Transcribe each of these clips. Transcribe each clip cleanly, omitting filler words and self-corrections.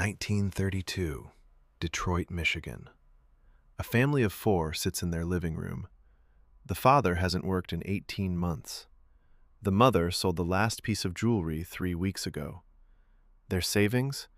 1932, Detroit, Michigan. A family of four sits in their living room. The father hasn't worked in 18 months. The mother sold the last piece of jewelry 3 weeks ago. Their savings,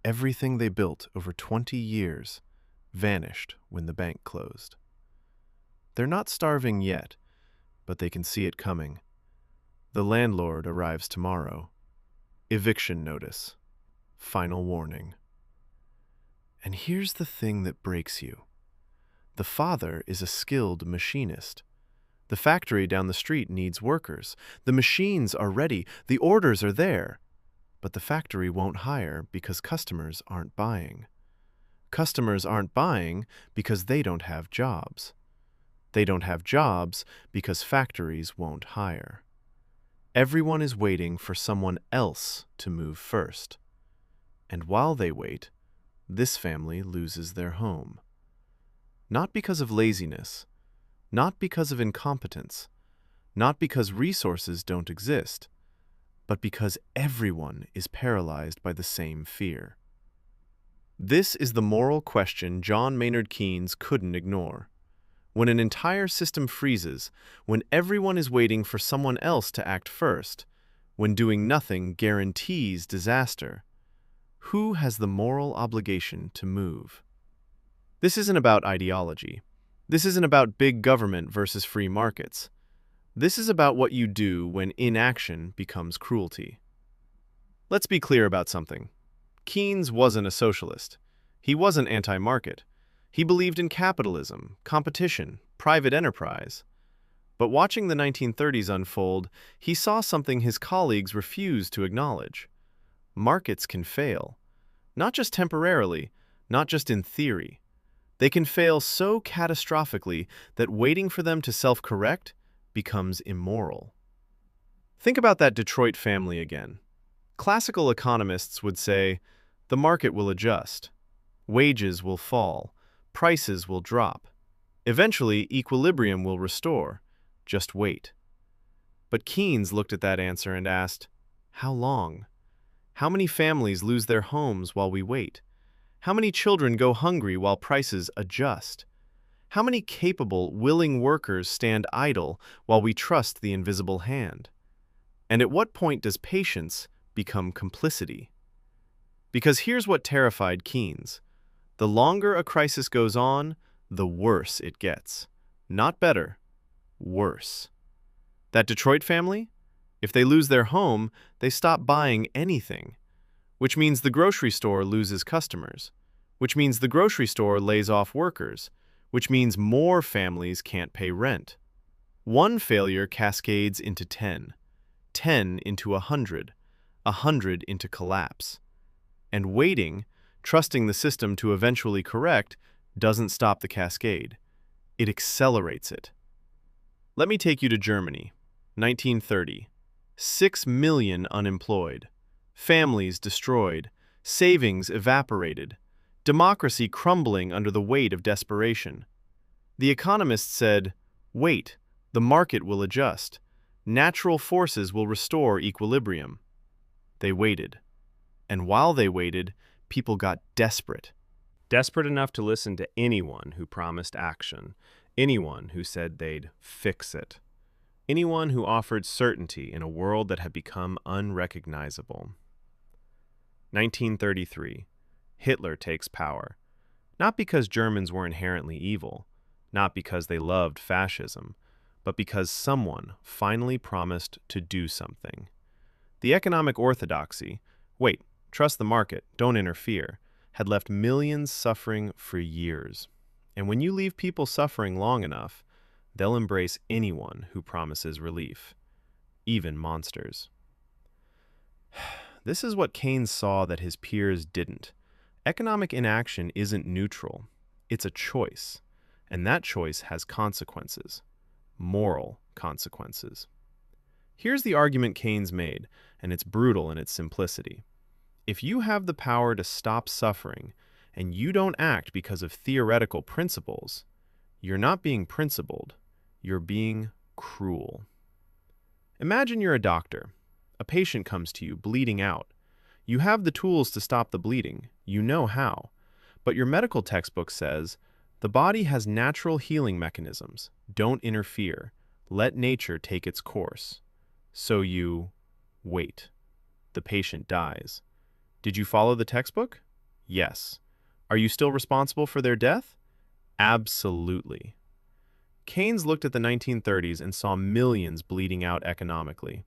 everything they built over 20 years, vanished when the bank closed. They're not starving yet, but they can see it coming. The landlord arrives tomorrow. Eviction notice. Final warning. And here's the thing that breaks you. The father is a skilled machinist. The factory down the street needs workers. The machines are ready. The orders are there. But the factory won't hire because customers aren't buying. Customers aren't buying because they don't have jobs. They don't have jobs because factories won't hire. Everyone is waiting for someone else to move first. And while they wait, this family loses their home. Not because of laziness, not because of incompetence, not because resources don't exist, but because everyone is paralyzed by the same fear. This is the moral question John Maynard Keynes couldn't ignore. When an entire system freezes, when everyone is waiting for someone else to act first, when doing nothing guarantees disaster, who has the moral obligation to move? This isn't about ideology. This isn't about big government versus free markets. This is about what you do when inaction becomes cruelty. Let's be clear about something. Keynes wasn't a socialist. He wasn't anti-market. He believed in capitalism, competition, private enterprise. But watching the 1930s unfold, he saw something his colleagues refused to acknowledge. Markets can fail. Not just temporarily, not just in theory. They can fail so catastrophically that waiting for them to self-correct becomes immoral. Think about that Detroit family again. Classical economists would say, the market will adjust. Wages will fall. Prices will drop. Eventually, equilibrium will restore. Just wait. But Keynes looked at that answer and asked, how long? How many families lose their homes while we wait? How many children go hungry while prices adjust? How many capable, willing workers stand idle while we trust the invisible hand? And at what point does patience become complicity? Because here's what terrified Keynes. The longer a crisis goes on, the worse it gets. Not better, worse. That Detroit family? If they lose their home, they stop buying anything, which means the grocery store loses customers, which means the grocery store lays off workers, which means more families can't pay rent. One failure cascades into 10, 10 into 100, 100 into collapse. And waiting, trusting the system to eventually correct, doesn't stop the cascade. It accelerates it. Let me take you to Germany, 1930. 6 million unemployed. Families destroyed. Savings evaporated. Democracy crumbling under the weight of desperation. The economists said, wait, the market will adjust. Natural forces will restore equilibrium. They waited. And while they waited, people got desperate. Desperate enough to listen to anyone who promised action, anyone who said they'd fix it, anyone who offered certainty in a world that had become unrecognizable. 1933. Hitler takes power. Not because Germans were inherently evil, not because they loved fascism, but because someone finally promised to do something. The economic orthodoxy, wait, trust the market, don't interfere, had left millions suffering for years. And when you leave people suffering long enough, they'll embrace anyone who promises relief, even monsters. This is what Keynes saw that his peers didn't. Economic inaction isn't neutral. It's a choice. And that choice has consequences. Moral consequences. Here's the argument Keynes made, and it's brutal in its simplicity. If you have the power to stop suffering, and you don't act because of theoretical principles, you're not being principled, you're being cruel. Imagine you're a doctor. A patient comes to you bleeding out. You have the tools to stop the bleeding. You know how. But your medical textbook says, the body has natural healing mechanisms. Don't interfere. Let nature take its course. So you wait. The patient dies. Did you follow the textbook? Yes. Are you still responsible for their death? Absolutely. Keynes looked at the 1930s and saw millions bleeding out economically.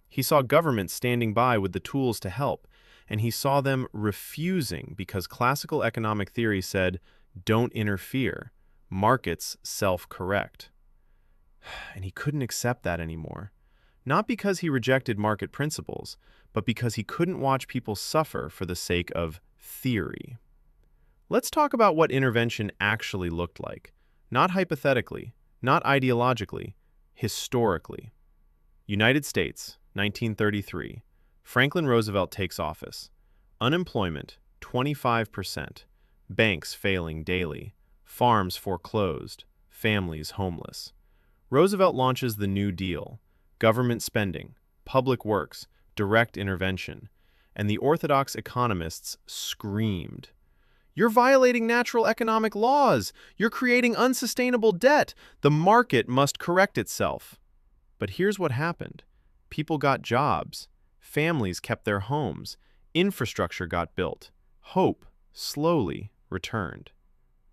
He saw governments standing by with the tools to help, and he saw them refusing because classical economic theory said, don't interfere. Markets self-correct. And he couldn't accept that anymore. Not because he rejected market principles, but because he couldn't watch people suffer for the sake of theory. Let's talk about what intervention actually looked like. Not hypothetically, not ideologically, historically. United States, 1933. Franklin Roosevelt takes office. Unemployment, 25%. Banks failing daily. Farms foreclosed. Families homeless. Roosevelt launches the New Deal. Government spending, public works, direct intervention. And the orthodox economists screamed. You're violating natural economic laws. You're creating unsustainable debt. The market must correct itself. But here's what happened. People got jobs. Families kept their homes. Infrastructure got built. Hope slowly returned.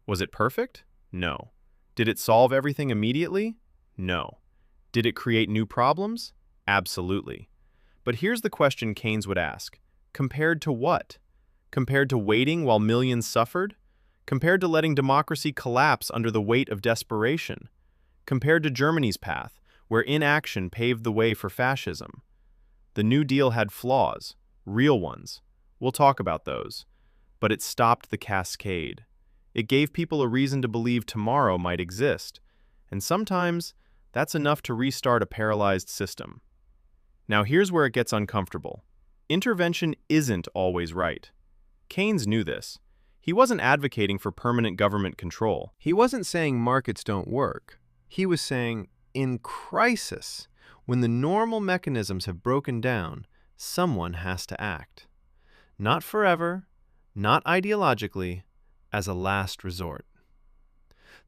Was it perfect? No. Did it solve everything immediately? No. Did it create new problems? Absolutely. But here's the question Keynes would ask. Compared to what? Compared to waiting while millions suffered? Compared to letting democracy collapse under the weight of desperation? Compared to Germany's path, where inaction paved the way for fascism? The New Deal had flaws, real ones. We'll talk about those. But it stopped the cascade. It gave people a reason to believe tomorrow might exist. And sometimes, that's enough to restart a paralyzed system. Now here's where it gets uncomfortable. Intervention isn't always right. Keynes knew this. He wasn't advocating for permanent government control. He wasn't saying markets don't work. He was saying, in crisis, when the normal mechanisms have broken down, someone has to act. Not forever, not ideologically, as a last resort.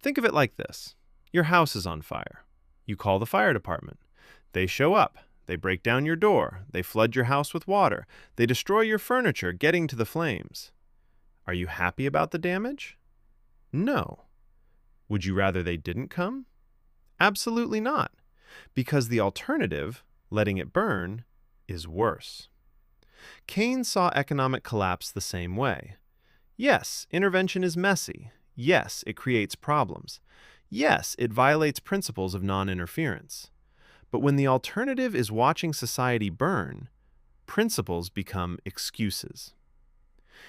Think of it like this. Your house is on fire. You call the fire department. They show up. They break down your door. They flood your house with water. They destroy your furniture, getting to the flames. Are you happy about the damage? No. Would you rather they didn't come? Absolutely not. Because the alternative, letting it burn, is worse. Keynes saw economic collapse the same way. Yes, intervention is messy. Yes, it creates problems. Yes, it violates principles of non-interference. But when the alternative is watching society burn, principles become excuses.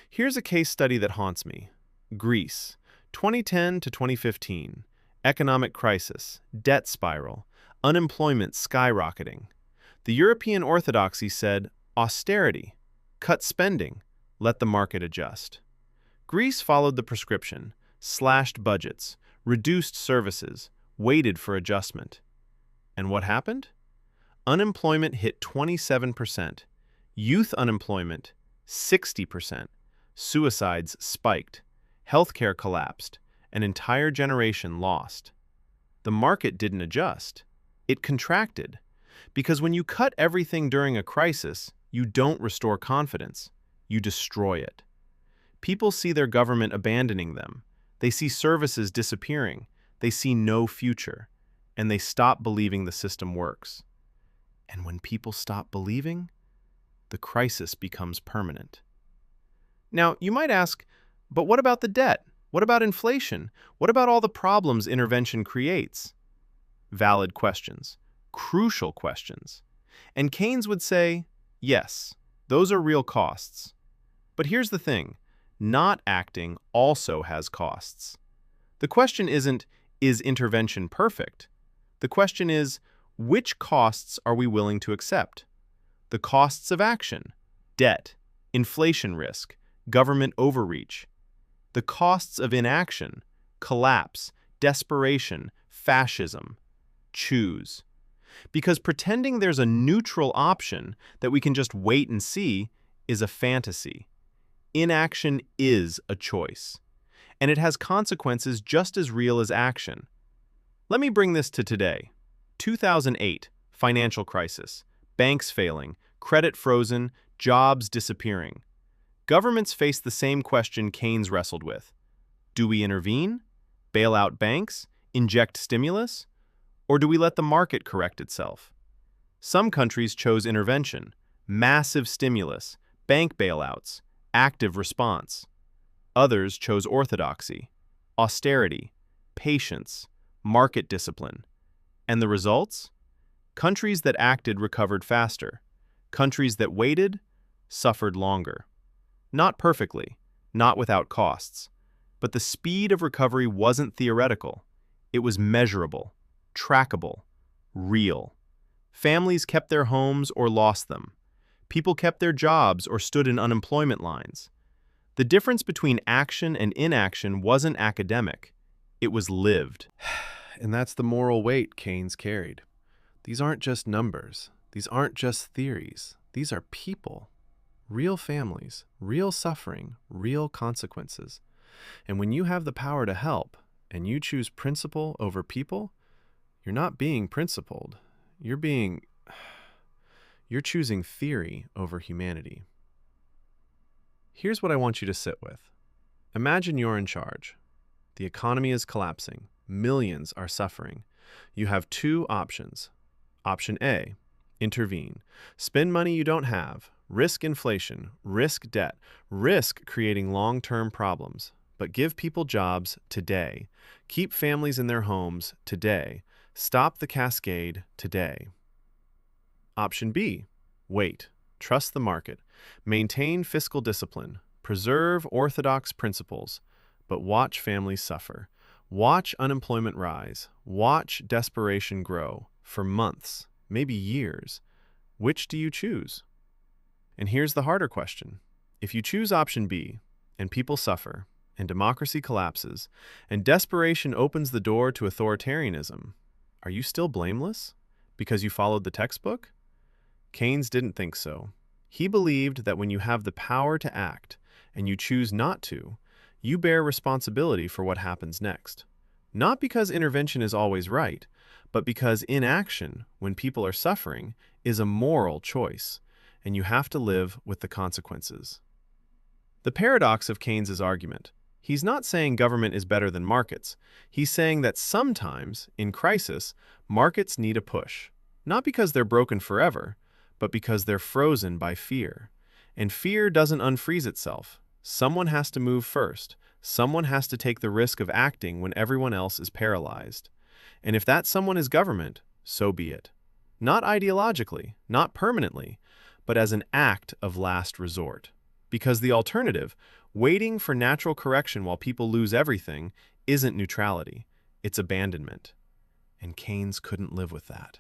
Here's a case study that haunts me. Greece, 2010 to 2015. Economic crisis, debt spiral, unemployment skyrocketing. The European orthodoxy said, austerity, cut spending, let the market adjust. Greece followed the prescription, slashed budgets, reduced services, waited for adjustment. And what happened? Unemployment hit 27%, youth unemployment 60%, suicides spiked, healthcare collapsed, an entire generation lost. The market didn't adjust. It contracted. Because when you cut everything during a crisis, you don't restore confidence. You destroy it. People see their government abandoning them. They see services disappearing. They see no future. And they stop believing the system works. And when people stop believing, the crisis becomes permanent. Now, you might ask, but what about the debt? What about inflation? What about all the problems intervention creates? Valid questions. Crucial questions. And Keynes would say, yes, those are real costs. But here's the thing. Not acting also has costs. The question isn't, is intervention perfect? The question is, which costs are we willing to accept? The costs of action, debt, inflation risk, government overreach. The costs of inaction, collapse, desperation, fascism. Choose. Because pretending there's a neutral option that we can just wait and see is a fantasy. Inaction is a choice, and it has consequences just as real as action. Let me bring this to today. 2008, financial crisis, banks failing, credit frozen, jobs disappearing. Governments face the same question Keynes wrestled with. Do we intervene? Bail out banks? Inject stimulus? Or do we let the market correct itself? Some countries chose intervention, massive stimulus, bank bailouts, active response. Others chose orthodoxy, austerity, patience, market discipline. And the results? Countries that acted recovered faster. Countries that waited suffered longer. Not perfectly, not without costs. But the speed of recovery wasn't theoretical. It was measurable, trackable, real. Families kept their homes or lost them. People kept their jobs or stood in unemployment lines. The difference between action and inaction wasn't academic. It was lived. And that's the moral weight Keynes carried. These aren't just numbers. These aren't just theories. These are people. Real families, real suffering, real consequences. And when you have the power to help, and you choose principle over people, you're not being principled. You're choosing theory over humanity. Here's what I want you to sit with. Imagine you're in charge. The economy is collapsing. Millions are suffering. You have two options. Option A, intervene. Spend money you don't have. Risk inflation. Risk debt. Risk creating long-term problems. But give people jobs today. Keep families in their homes today. Stop the cascade today. Option B, wait. Trust the market. Maintain fiscal discipline. Preserve orthodox principles. But watch families suffer. Watch unemployment rise. Watch desperation grow for months, maybe years. Which do you choose? And here's the harder question. If you choose option B, and people suffer, and democracy collapses, and desperation opens the door to authoritarianism, are you still blameless? Because you followed the textbook? Keynes didn't think so. He believed that when you have the power to act, and you choose not to, you bear responsibility for what happens next. Not because intervention is always right, but because inaction, when people are suffering, is a moral choice, and you have to live with the consequences. The paradox of Keynes's argument. He's not saying government is better than markets. He's saying that sometimes, in crisis, markets need a push. Not because they're broken forever, but because they're frozen by fear. And fear doesn't unfreeze itself. Someone has to move first. Someone has to take the risk of acting when everyone else is paralyzed. And if that someone is government, so be it. Not ideologically, not permanently, but as an act of last resort. Because the alternative, waiting for natural correction while people lose everything, isn't neutrality. It's abandonment. And Keynes couldn't live with that.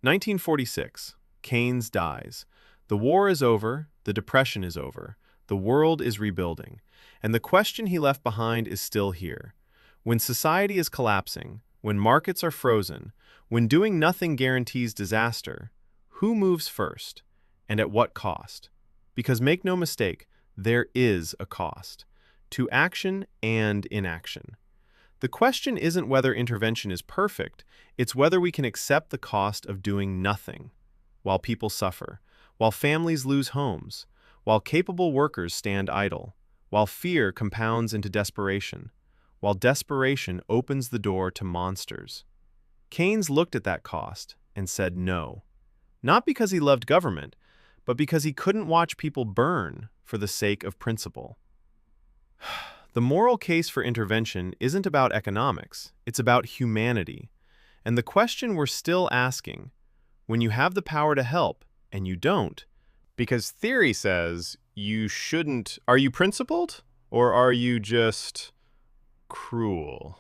1946. Keynes dies. The war is over. The depression is over. The world is rebuilding. And the question he left behind is still here. When society is collapsing, when markets are frozen, when doing nothing guarantees disaster, who moves first? And at what cost? Because make no mistake, there is a cost to action and inaction. The question isn't whether intervention is perfect, it's whether we can accept the cost of doing nothing, while people suffer, while families lose homes, while capable workers stand idle, while fear compounds into desperation, while desperation opens the door to monsters. Keynes looked at that cost and said no, not because he loved government, but because he couldn't watch people burn for the sake of principle. The moral case for intervention isn't about economics, it's about humanity. And the question we're still asking, when you have the power to help and you don't, because theory says you shouldn't, are you principled or are you just cruel?